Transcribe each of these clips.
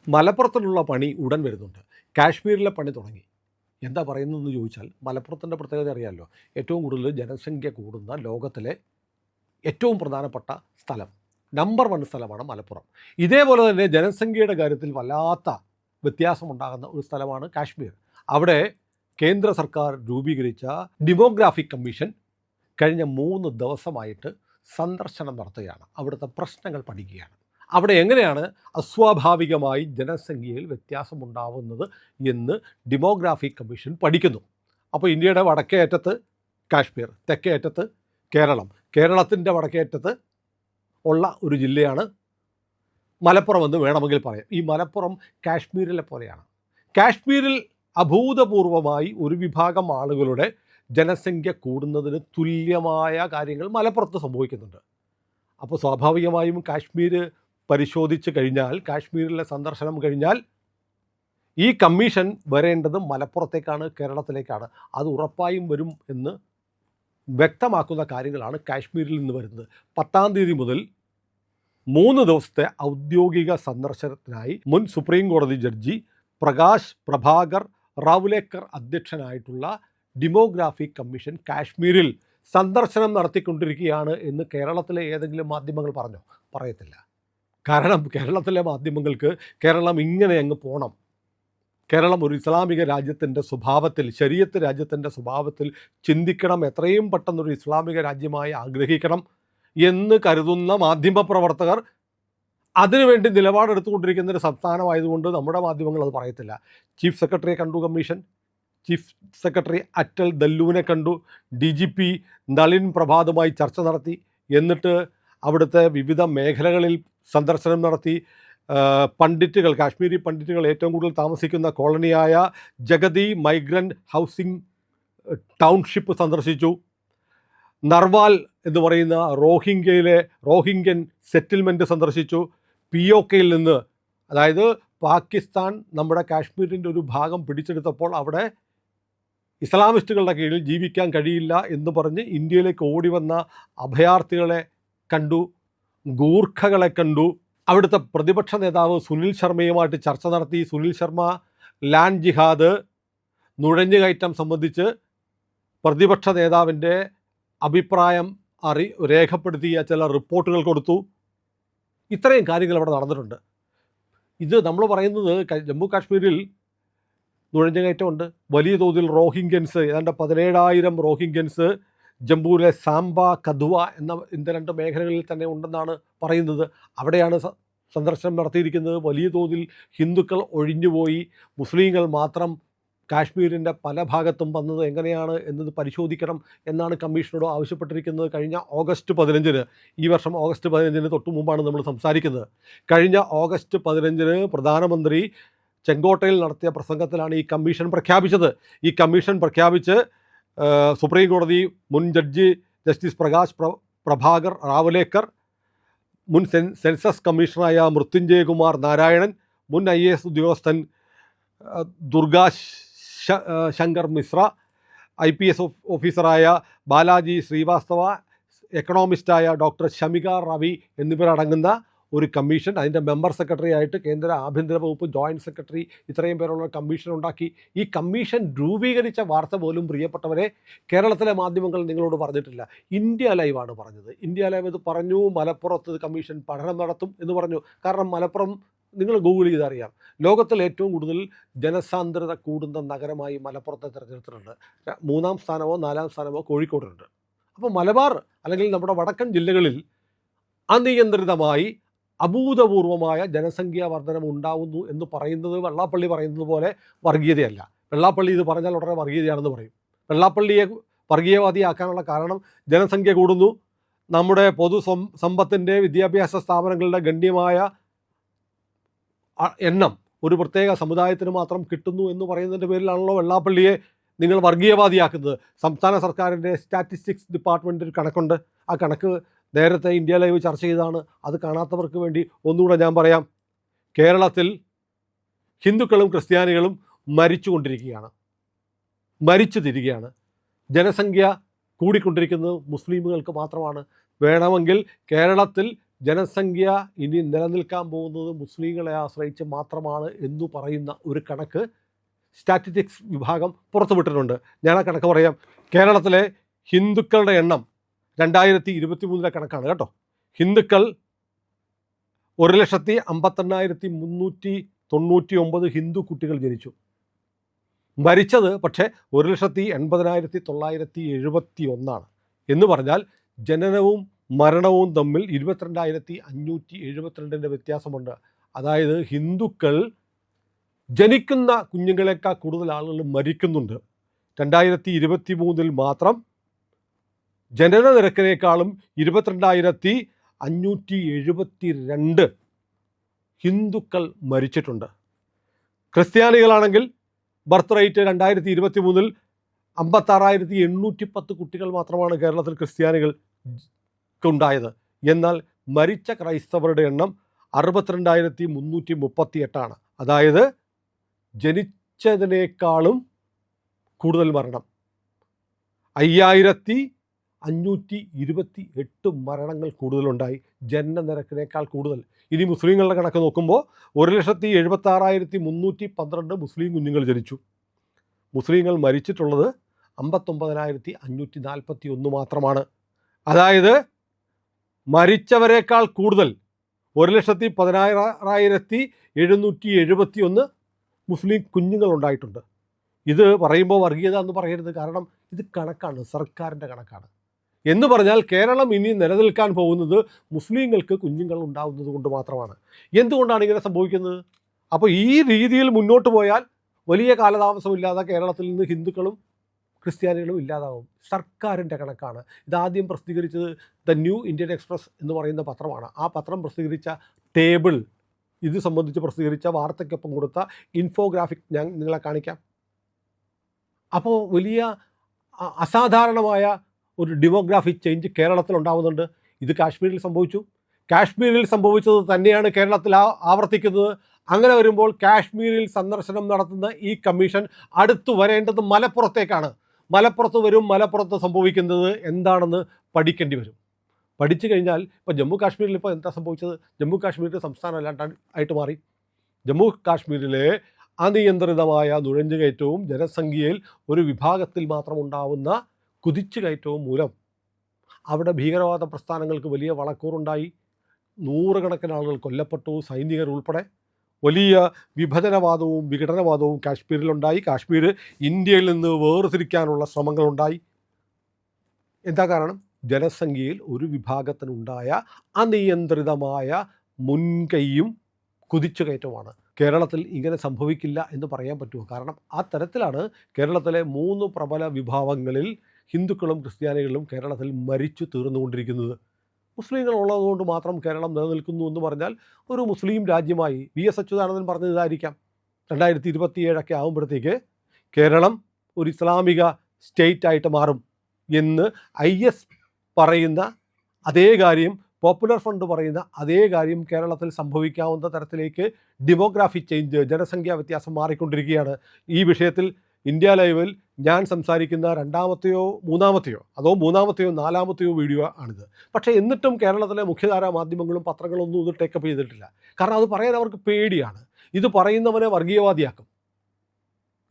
മലപ്പുറത്തിനുള്ള പണി ഉടൻ വരുന്നുണ്ട്. കാശ്മീരിലെ പണി തുടങ്ങി. എന്താ പറയുന്നതെന്ന് ചോദിച്ചാൽ, മലപ്പുറത്തിൻ്റെ പ്രത്യേകത അറിയാമല്ലോ. ഏറ്റവും കൂടുതൽ ജനസംഖ്യ കൂടുന്ന ലോകത്തിലെ ഏറ്റവും പ്രധാനപ്പെട്ട സ്ഥലം, നമ്പർ 1 സ്ഥലമാണ് മലപ്പുറം. ഇതേപോലെ തന്നെ ജനസംഖ്യയുടെ കാര്യത്തിൽ വല്ലാത്ത വ്യത്യാസമുണ്ടാകുന്ന ഒരു സ്ഥലമാണ് കാശ്മീർ. അവിടെ കേന്ദ്ര സർക്കാർ രൂപീകരിച്ച ഡെമോഗ്രാഫിക് കമ്മീഷൻ കഴിഞ്ഞ 3 ദിവസമായിട്ട് സന്ദർശനം നടത്തുകയാണ്. അവിടുത്തെ പ്രശ്നങ്ങൾ പഠിക്കുകയാണ്. അവിടെ എങ്ങനെയാണ് അസ്വാഭാവികമായി ജനസംഖ്യയിൽ വ്യത്യാസമുണ്ടാവുന്നത് എന്ന് ഡെമോഗ്രാഫിക് കമ്മീഷൻ പഠിക്കുന്നു. അപ്പോൾ ഇന്ത്യയുടെ വടക്കേ അറ്റത്ത് കാശ്മീർ, തെക്കേ അറ്റത്ത് കേരളം, കേരളത്തിൻ്റെ വടക്കേ അറ്റത്ത് ഉള്ള ഒരു ജില്ലയാണ് മലപ്പുറം എന്ന് വേണമെങ്കിൽ പറയാം. ഈ മലപ്പുറം കാശ്മീരിലെ പോലെയാണ്. കാശ്മീരിൽ അഭൂതപൂർവമായി ഒരു വിഭാഗം ആളുകളുടെ ജനസംഖ്യ കൂടുന്നതിന് തുല്യമായ കാര്യങ്ങൾ മലപ്പുറത്ത് സംഭവിക്കുന്നുണ്ട്. അപ്പോൾ സ്വാഭാവികമായും കാശ്മീർ പരിശോധിച്ച് കഴിഞ്ഞാൽ, കാശ്മീരിലെ സന്ദർശനം കഴിഞ്ഞാൽ ഈ കമ്മീഷൻ വരേണ്ടത് മലപ്പുറത്തേക്കാണ്, കേരളത്തിലേക്കാണ്. അത് ഉറപ്പായും വരും എന്ന് വ്യക്തമാക്കുന്ന കാര്യങ്ങളാണ് കാശ്മീരിൽ നിന്ന് വരുന്നത്. 10-ാം തീയതി മുതൽ 3 ദിവസത്തെ ഔദ്യോഗിക സന്ദർശനത്തിനായി മുൻ സുപ്രീം കോടതി ജഡ്ജി പ്രകാശ് പ്രഭാകർ റാവുലേക്കർ അധ്യക്ഷനായിട്ടുള്ള ഡെമോഗ്രാഫിക് കമ്മീഷൻ കാശ്മീരിൽ സന്ദർശനം നടത്തിക്കൊണ്ടിരിക്കുകയാണ് എന്ന് കേരളത്തിലെ ഏതെങ്കിലും മാധ്യമങ്ങൾ പറഞ്ഞോ? പറയത്തില്ല. കാരണം കേരളത്തിലെ മാധ്യമങ്ങൾക്ക് കേരളം ഇങ്ങനെ അങ്ങ് പോകണം, കേരളം ഒരു ഇസ്ലാമിക രാജ്യത്തിൻ്റെ സ്വഭാവത്തിൽ, ശരീഅത്ത് രാജ്യത്തിൻ്റെ സ്വഭാവത്തിൽ ചിന്തിക്കണം, എത്രയും പെട്ടെന്നൊരു ഇസ്ലാമിക രാജ്യമായി ആഗ്രഹിക്കണം എന്ന് കരുതുന്ന മാധ്യമപ്രവർത്തകർ അതിനുവേണ്ടി നിലപാടെടുത്തുകൊണ്ടിരിക്കുന്ന ഒരു സംസ്ഥാനമായതുകൊണ്ട് നമ്മുടെ മാധ്യമങ്ങൾ അത് പറയത്തില്ല. ചീഫ് സെക്രട്ടറിയെ കണ്ടു കമ്മീഷൻ, ചീഫ് സെക്രട്ടറി അറ്റൽ ദല്ലൂവിനെ കണ്ടു, DGP നളിൻ പ്രഭാതുമായി ചർച്ച നടത്തി, എന്നിട്ട് അവിടുത്തെ വിവിധ മേഖലകളിൽ സന്ദർശനം നടത്തി. പണ്ഡിറ്റുകൾ, കാശ്മീരി പണ്ഡിറ്റുകൾ ഏറ്റവും കൂടുതൽ താമസിക്കുന്ന കോളനിയായ ജഗതി മൈഗ്രൻ്റ് ഹൗസിംഗ് ടൗൺഷിപ്പ് സന്ദർശിച്ചു. നർവാൽ എന്ന് പറയുന്ന റോഹിംഗ്യൻ സെറ്റിൽമെൻറ്റ് സന്ദർശിച്ചു. POKയിൽ നിന്ന്, അതായത് പാകിസ്ഥാൻ നമ്മുടെ കാശ്മീരിൻ്റെ ഒരു ഭാഗം പിടിച്ചെടുത്തപ്പോൾ അവിടെ ഇസ്ലാമിസ്റ്റുകളുടെ കീഴിൽ ജീവിക്കാൻ കഴിയില്ല എന്ന് പറഞ്ഞ് ഇന്ത്യയിലേക്ക് ഓടി വന്ന അഭയാർത്ഥികളെ കണ്ടു, ഗൂർഖകളെ കണ്ടു. അവിടുത്തെ പ്രതിപക്ഷ നേതാവ് സുനിൽ ശർമ്മയുമായിട്ട് ചർച്ച നടത്തി. സുനിൽ ശർമ്മ ലാൻഡ് ജിഹാദ്, നുഴഞ്ഞുകയറ്റം സംബന്ധിച്ച് പ്രതിപക്ഷ നേതാവിൻ്റെ അഭിപ്രായം രേഖപ്പെടുത്തിയ ചില റിപ്പോർട്ടുകൾ കൊടുത്തു. ഇത്രയും കാര്യങ്ങൾ അവിടെ നടന്നിട്ടുണ്ട്. ഇത് നമ്മൾ പറയുന്നത് ജമ്മു കാശ്മീരിൽ നുഴഞ്ഞുകയറ്റമുണ്ട്. വലിയ തോതിൽ റോഹിംഗ്യൻസ്, ഏതാണ്ട് 17,000 റോഹിംഗ്യൻസ് ജമ്മുവിലെ സാംബ, കഥുവ എന്ന 2 മേഖലകളിൽ തന്നെ ഉണ്ടെന്നാണ് പറയുന്നത്. അവിടെയാണ് സന്ദർശനം നടത്തിയിരിക്കുന്നത്. വലിയ തോതിൽ ഹിന്ദുക്കൾ ഒഴിഞ്ഞുപോയി, മുസ്ലിങ്ങൾ മാത്രം കാശ്മീരിൻ്റെ പല ഭാഗത്തും വന്നത് എങ്ങനെയാണ് എന്നത് പരിശോധിക്കണം എന്നാണ് കമ്മീഷനോട് ആവശ്യപ്പെട്ടിരിക്കുന്നത്. കഴിഞ്ഞ ഓഗസ്റ്റ് 15-ന്, ഈ വർഷം ഓഗസ്റ്റ് 15-ന് തൊട്ട് മുമ്പാണ് നമ്മൾ സംസാരിക്കുന്നത്. കഴിഞ്ഞ ഓഗസ്റ്റ് 15-ന് പ്രധാനമന്ത്രി ചെങ്കോട്ടയിൽ നടത്തിയ പ്രസംഗത്തിലാണ് ഈ കമ്മീഷൻ പ്രഖ്യാപിച്ചത്. ഈ കമ്മീഷൻ പ്രഖ്യാപിച്ച് സുപ്രീം കോടതി മുൻ ജഡ്ജി ജസ്റ്റിസ് പ്രകാശ് പ്രഭാകർ റാവുലേക്കർ, മുൻ സെൻസസ് കമ്മീഷണറായ മൃത്യുഞ്ജയ് കുമാർ നാരായണൻ, മുൻ IAS ഉദ്യോഗസ്ഥൻ ദുർഗാ ശങ്കർ മിശ്ര, IPS ഓഫീസറായ ബാലാജി ശ്രീവാസ്തവ, എക്കണോമിസ്റ്റായ ഡോക്ടർ ഷമിക റവി എന്നിവരടങ്ങുന്ന ഒരു കമ്മീഷൻ, അതിൻ്റെ മെമ്പർ സെക്രട്ടറി ആയിട്ട് കേന്ദ്ര ആഭ്യന്തര വകുപ്പ് ജോയിൻറ്റ് സെക്രട്ടറി, ഇത്രയും പേരുള്ള കമ്മീഷൻ ഉണ്ടാക്കി. ഈ കമ്മീഷൻ രൂപീകരിച്ച വാർത്ത പോലും, പ്രിയപ്പെട്ടവരെ, കേരളത്തിലെ മാധ്യമങ്ങൾ നിങ്ങളോട് പറഞ്ഞിട്ടില്ല. ഇന്ത്യ ലൈവാണ് പറഞ്ഞത്. ഇന്ത്യ ലൈവ് ഇത് പറഞ്ഞു, മലപ്പുറത്ത് കമ്മീഷൻ പഠനം നടത്തും എന്ന് പറഞ്ഞു. കാരണം മലപ്പുറം നിങ്ങൾ ഗൂഗിൾ ചെയ്തറിയാം, ലോകത്തിൽ ഏറ്റവും കൂടുതൽ ജനസാന്ദ്രത കൂടുന്ന നഗരമായി മലപ്പുറത്തെ തിരഞ്ഞെടുത്തിട്ടുണ്ട്. 3-ാം സ്ഥാനമോ 4-ാം സ്ഥാനമോ കോഴിക്കോടുണ്ട്. അപ്പോൾ മലബാർ അല്ലെങ്കിൽ നമ്മുടെ വടക്കൻ ജില്ലകളിൽ അനിയന്ത്രിതമായി അഭൂതപൂർവമായ ജനസംഖ്യാ വർധനം ഉണ്ടാവുന്നു എന്ന് പറയുന്നത് വെള്ളാപ്പള്ളി പറയുന്നത് പോലെ വർഗീയതയല്ല. വെള്ളാപ്പള്ളി ഇത് പറഞ്ഞാൽ ഉടനെ വർഗീയതയാണെന്ന് പറയും. വെള്ളാപ്പള്ളിയെ വർഗീയവാദിയാക്കാനുള്ള കാരണം ജനസംഖ്യ കൂടുന്നു, നമ്മുടെ പൊതു സമ്പത്തിൻ്റെ, വിദ്യാഭ്യാസ സ്ഥാപനങ്ങളുടെ ഗണ്യമായ എണ്ണം ഒരു പ്രത്യേക സമുദായത്തിന് മാത്രം കിട്ടുന്നു എന്ന് പറയുന്നതിൻ്റെ പേരിലാണല്ലോ വെള്ളാപ്പള്ളിയെ നിങ്ങൾ വർഗീയവാദിയാക്കുന്നത്. സംസ്ഥാന സർക്കാരിൻ്റെ സ്റ്റാറ്റിസ്റ്റിക്സ് ഡിപ്പാർട്ട്മെൻറ്റ് ഒരു കണക്കുണ്ട്. ആ കണക്ക് നേരത്തെ ഇന്ത്യ ലൈവ് ചർച്ച ചെയ്താണ്. അത് കാണാത്തവർക്ക് വേണ്ടി ഒന്നുകൂടെ ഞാൻ പറയാം. കേരളത്തിൽ ഹിന്ദുക്കളും ക്രിസ്ത്യാനികളും മരിച്ചു തിരികെയാണ്. ജനസംഖ്യ കൂടിക്കൊണ്ടിരിക്കുന്നത് മുസ്ലിമുകൾക്ക് മാത്രമാണ്. വേണമെങ്കിൽ കേരളത്തിൽ ജനസംഖ്യ ഇനി നിലനിൽക്കാൻ പോകുന്നത് മുസ്ലിങ്ങളെ ആശ്രയിച്ച് മാത്രമാണ് എന്ന് പറയുന്ന ഒരു കണക്ക് സ്റ്റാറ്റിസ്റ്റിക്സ് വിഭാഗം പുറത്തുവിട്ടിട്ടുണ്ട്. ഞാൻ ആ കണക്ക് പറയാം. കേരളത്തിലെ ഹിന്ദുക്കളുടെ എണ്ണം 2023 കണക്കാണ് കേട്ടോ. ഹിന്ദുക്കൾ 1,58,399 ഹിന്ദു കുട്ടികൾ ജനിച്ചു. മരിച്ചത് പക്ഷേ 1,80,971 എന്ന് പറഞ്ഞാൽ ജനനവും മരണവും തമ്മിൽ 22,572 വ്യത്യാസമുണ്ട്. അതായത് ഹിന്ദുക്കൾ ജനിക്കുന്ന കുഞ്ഞുങ്ങളെക്കാൾ കൂടുതൽ ആളുകൾ മരിക്കുന്നുണ്ട്. 2023 മാത്രം ജനന നിരക്കിനേക്കാളും 22,572 ഹിന്ദുക്കൾ മരിച്ചിട്ടുണ്ട്. ക്രിസ്ത്യാനികളാണെങ്കിൽ ബർത്ത് റേറ്റ് 2023 56,810 കുട്ടികൾ മാത്രമാണ് കേരളത്തിൽ ക്രിസ്ത്യാനികൾക്കുണ്ടായത്. എന്നാൽ മരിച്ച ക്രൈസ്തവരുടെ എണ്ണം 62,338. അതായത് ജനിച്ചതിനേക്കാളും കൂടുതൽ മരണം. 5,528 മരണങ്ങൾ കൂടുതലുണ്ടായി, ജനനനിരക്കിനേക്കാൾ കൂടുതൽ. ഇനി മുസ്ലിങ്ങളുടെ കണക്ക് നോക്കുമ്പോൾ 1,76,312 മുസ്ലിം കുഞ്ഞുങ്ങൾ ജനിച്ചു. മുസ്ലിങ്ങൾ മരിച്ചിട്ടുള്ളത് 59,541 മാത്രമാണ്. അതായത് മരിച്ചവരെക്കാൾ കൂടുതൽ 1,16,771 മുസ്ലിം കുഞ്ഞുങ്ങളുണ്ടായിട്ടുണ്ട്. ഇത് പറയുമ്പോൾ വർഗീയത എന്ന് പറയരുത്, കാരണം ഇത് കണക്കാണ്, സർക്കാരിൻ്റെ കണക്കാണ്. എന്ന് പറഞ്ഞാൽ കേരളം ഇനി നിലനിൽക്കാൻ പോകുന്നത് മുസ്ലിങ്ങൾക്ക് കുഞ്ഞുങ്ങൾ ഉണ്ടാകുന്നത് കൊണ്ട് മാത്രമാണ്. എന്തുകൊണ്ടാണ് ഇങ്ങനെ സംഭവിക്കുന്നത്? അപ്പോൾ ഈ രീതിയിൽ മുന്നോട്ട് പോയാൽ വലിയ കാലതാമസമില്ലാതെ കേരളത്തിൽ നിന്ന് ഹിന്ദുക്കളും ക്രിസ്ത്യാനികളും ഇല്ലാതാവും. സർക്കാരിൻ്റെ കണക്കാണ്. ഇതാദ്യം പ്രസിദ്ധീകരിച്ചത് ദ ന്യൂ ഇന്ത്യൻ എക്സ്പ്രസ് എന്ന് പറയുന്ന പത്രമാണ്. ആ പത്രം പ്രസിദ്ധീകരിച്ച ടേബിൾ, ഇത് സംബന്ധിച്ച് പ്രസിദ്ധീകരിച്ച വാർത്തയ്ക്കൊപ്പം കൊടുത്ത ഇൻഫോഗ്രാഫിക് ഞാൻ നിങ്ങളെ കാണിക്കാം. അപ്പോൾ വലിയ അസാധാരണമായ ഒരു ഡെമോഗ്രാഫിക് ചേഞ്ച് കേരളത്തിൽ ഉണ്ടാകുന്നുണ്ട്. ഇത് കാശ്മീരിൽ സംഭവിച്ചു. കാശ്മീരിൽ സംഭവിച്ചത് തന്നെയാണ് കേരളത്തിൽ ആവർത്തിക്കുന്നത്. അങ്ങനെ വരുമ്പോൾ കാശ്മീരിൽ സന്ദർശനം നടത്തുന്ന ഈ കമ്മീഷൻ അടുത്തു വരേണ്ടത് മലപ്പുറത്തേക്കാണ്. മലപ്പുറത്ത് വരും. മലപ്പുറത്ത് സംഭവിക്കുന്നത് എന്താണെന്ന് പഠിക്കേണ്ടി വരും. പഠിച്ചു കഴിഞ്ഞാൽ ഇപ്പോൾ ജമ്മു കാശ്മീരിൽ ഇപ്പോൾ എന്താ സംഭവിച്ചത്? ജമ്മു കാശ്മീരിൻ്റെ സംസ്ഥാനം അല്ലാണ്ടായിട്ട് മാറി. ജമ്മു കാശ്മീരിലെ അനിയന്ത്രിതമായ നുഴഞ്ഞുകയറ്റവും ജനസംഖ്യയിൽ ഒരു വിഭാഗത്തിൽ മാത്രം ഉണ്ടാവുന്ന കുതിച്ചുകയറ്റവും മൂലം അവിടെ ഭീകരവാദ പ്രസ്ഥാനങ്ങൾക്ക് വലിയ വളക്കൂറുണ്ടായി. നൂറുകണക്കിന് ആളുകൾ കൊല്ലപ്പെട്ടു, സൈനികർ ഉൾപ്പെടെ. വലിയ വിഭജനവാദവും വിഘടനവാദവും കാശ്മീരിലുണ്ടായി. കാശ്മീർ ഇന്ത്യയിൽ നിന്ന് വേർതിരിക്കാനുള്ള ശ്രമങ്ങളുണ്ടായി. എന്താ കാരണം? ജനസംഖ്യയിൽ ഒരു വിഭാഗത്തിനുണ്ടായ അനിയന്ത്രിതമായ മുൻകൈയും കുതിച്ചുകയറ്റവുമാണ്. കേരളത്തിൽ ഇങ്ങനെ സംഭവിക്കില്ല എന്ന് പറയാൻ പറ്റുമോ? കാരണം ആ തരത്തിലാണ് കേരളത്തിലെ 3 പ്രബല വിഭാഗങ്ങളിൽ ഹിന്ദുക്കളും ക്രിസ്ത്യാനികളും കേരളത്തിൽ മരിച്ചു തീർന്നുകൊണ്ടിരിക്കുന്നത്. മുസ്ലിങ്ങൾ ഉള്ളതുകൊണ്ട് മാത്രം കേരളം നിലനിൽക്കുന്നു എന്ന് പറഞ്ഞാൽ ഒരു മുസ്ലിം രാജ്യമായി VS അച്യുതാനന്ദൻ പറഞ്ഞത് ഇതായിരിക്കാം. 2027 ആകുമ്പോഴത്തേക്ക് കേരളം ഒരു ഇസ്ലാമിക സ്റ്റേറ്റ് ആയിട്ട് മാറും എന്ന് IS പറയുന്ന അതേ കാര്യം, പോപ്പുലർ ഫ്രണ്ട് പറയുന്ന അതേ കാര്യം കേരളത്തിൽ സംഭവിക്കാവുന്ന തരത്തിലേക്ക് ഡെമോഗ്രാഫിക് ചേഞ്ച്, ജനസംഖ്യാ വ്യത്യാസം മാറിക്കൊണ്ടിരിക്കുകയാണ്. ഈ വിഷയത്തിൽ ഇന്ത്യ ലൈവിൽ ഞാൻ സംസാരിക്കുന്ന 2ാമത്തെയോ 3ാമത്തെയോ അതോ 3ാമത്തെയോ 4ാമത്തെയോ വീഡിയോ ആണിത്. പക്ഷേ എന്നിട്ടും കേരളത്തിലെ മുഖ്യധാരാ മാധ്യമങ്ങളും പത്രങ്ങളൊന്നും ഇത് ടേക്കപ്പ് ചെയ്തിട്ടില്ല. കാരണം അത് പറയാൻ അവർക്ക് പേടിയാണ്. ഇത് പറയുന്നവനെ വർഗീയവാദിയാക്കും.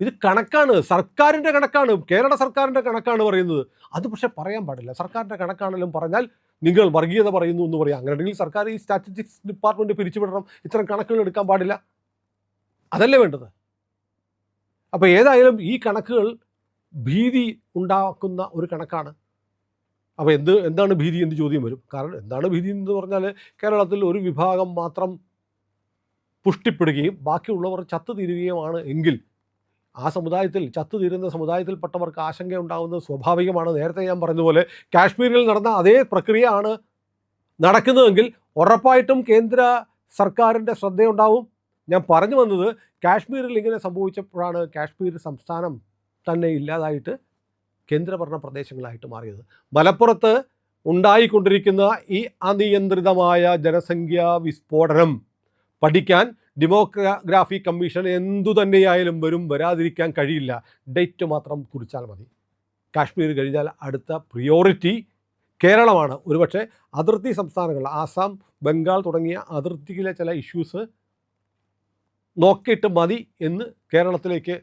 ഇത് കണക്കാണ്, സർക്കാരിൻ്റെ കണക്കാണ്, കേരള സർക്കാരിൻ്റെ കണക്കാണ് പറയുന്നത്. അത് പക്ഷേ പറയാൻ പാടില്ല. സർക്കാരിൻ്റെ കണക്കാണെങ്കിലും പറഞ്ഞാൽ നിങ്ങൾ വർഗീയത പറയുന്നു എന്ന് പറയാം. അങ്ങനെയുണ്ടെങ്കിൽ സർക്കാർ ഈ സ്റ്റാറ്റിസ്റ്റിക്സ് ഡിപ്പാർട്ട്മെൻറ്റ് പിരിച്ചുവിടണം. ഇത്തരം കണക്കുകൾ എടുക്കാൻ പാടില്ല. അതല്ലേ വേണ്ടത്? അപ്പോൾ ഏതായാലും ഈ കണക്കുകൾ ഭീതി ഉണ്ടാക്കുന്ന ഒരു കണക്കാണ്. അപ്പോൾ എന്താണ് ഭീതി എന്ന് ചോദ്യം വരും. കാരണം എന്താണ് ഭീതി എന്ന് പറഞ്ഞാൽ കേരളത്തിൽ ഒരു വിഭാഗം മാത്രം പുഷ്ടിപ്പെടുകയും ബാക്കിയുള്ളവർ ചത്തുതീരുകയുമാണ് എങ്കിൽ ആ സമുദായത്തിൽ ചത്തുതീരുന്ന സമുദായത്തിൽപ്പെട്ടവർക്ക് ആശങ്ക ഉണ്ടാകുന്നത് സ്വാഭാവികമാണ്. നേരത്തെ ഞാൻ പറഞ്ഞതുപോലെ കാശ്മീരിൽ നടന്ന അതേ പ്രക്രിയ ആണ് നടക്കുന്നതെങ്കിൽ ഉറപ്പായിട്ടും കേന്ദ്ര സർക്കാരിൻ്റെ ശ്രദ്ധയുണ്ടാവും. ഞാൻ പറഞ്ഞു വന്നത് കാശ്മീരിൽ ഇങ്ങനെ സംഭവിച്ചപ്പോഴാണ് കാശ്മീർ സംസ്ഥാനം തന്നെ ഇല്ലാതായിട്ട് കേന്ദ്രഭരണ പ്രദേശങ്ങളായിട്ട് മാറിയത്. മലപ്പുറത്ത് ഉണ്ടായിക്കൊണ്ടിരിക്കുന്ന ഈ അനിയന്ത്രിതമായ ജനസംഖ്യാ വിസ്ഫോടനം പഠിക്കാൻ ഡെമോഗ്രാഫി കമ്മീഷൻ എന്തു തന്നെയായാലും വരും, വരാതിരിക്കാൻ കഴിയില്ല. ഡേറ്റ് മാത്രം കുറിച്ചാൽ മതി. കാശ്മീർ കഴിഞ്ഞാൽ അടുത്ത പ്രിയോറിറ്റി കേരളമാണ് ഒരുപക്ഷെ അതിർത്തി സംസ്ഥാനങ്ങൾ ആസാം, ബംഗാൾ തുടങ്ങിയ അതിർത്തിയിലെ ചില ഇഷ്യൂസ് നോക്കിയിട്ട് മതി എന്ന് കേരളത്തിലേക്ക്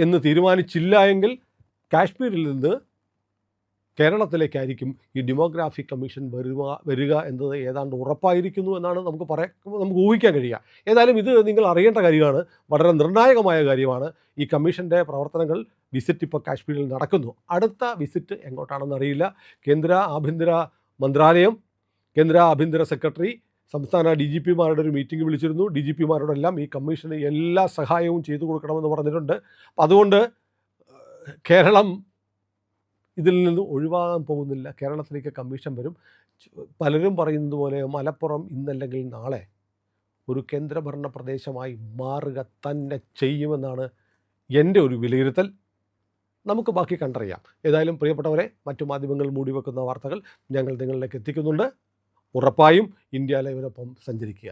എന്ന് തീരുമാനിച്ചില്ല എങ്കിൽ കാശ്മീരിൽ നിന്ന് കേരളത്തിലേക്കായിരിക്കും ഈ ഡെമോഗ്രാഫിക് കമ്മീഷൻ വരിക എന്നത് ഏതാണ്ട് ഉറപ്പായിരിക്കുന്നു എന്നാണ് നമുക്ക് ഊഹിക്കാൻ കഴിയുക. ഏതായാലും ഇത് നിങ്ങൾ അറിയേണ്ട കാര്യമാണ്, വളരെ നിർണായകമായ കാര്യമാണ്. ഈ കമ്മീഷൻ്റെ പ്രവർത്തനങ്ങൾ വിസിറ്റ് ഇപ്പോൾ കാശ്മീരിൽ നടക്കുന്നു. അടുത്ത വിസിറ്റ് എങ്ങോട്ടാണെന്ന് അറിയില്ല. കേന്ദ്ര ആഭ്യന്തര മന്ത്രാലയം, കേന്ദ്ര ആഭ്യന്തര സെക്രട്ടറി സംസ്ഥാന DGPമാരുടെ ഒരു മീറ്റിംഗ് വിളിച്ചിരുന്നു. DGPമാരോടെല്ലാം ഈ കമ്മീഷന് എല്ലാ സഹായവും ചെയ്തു കൊടുക്കണമെന്ന് പറഞ്ഞിട്ടുണ്ട്. അപ്പം അതുകൊണ്ട് കേരളം ഇതിൽ നിന്ന് ഒഴിവാകാൻ പോകുന്നില്ല. കേരളത്തിലേക്ക് കമ്മീഷൻ വരും. പലരും പറയുന്നത് പോലെ മലപ്പുറം ഇന്നല്ലെങ്കിൽ നാളെ ഒരു കേന്ദ്രഭരണ പ്രദേശമായി മാറുക തന്നെ ചെയ്യുമെന്നാണ് എൻ്റെ ഒരു വിലയിരുത്തൽ. നമുക്ക് ബാക്കി കണ്ടറിയാം. ഏതായാലും പ്രിയപ്പെട്ടവരെ, മറ്റു മാധ്യമങ്ങൾ മൂടിവെക്കുന്ന വാർത്തകൾ ഞങ്ങൾ നിങ്ങളിലേക്ക് എത്തിക്കുന്നുണ്ട്. ഉറപ്പായും ഇന്ത്യ ലൈവിനൊപ്പം സഞ്ചരിക്കുക.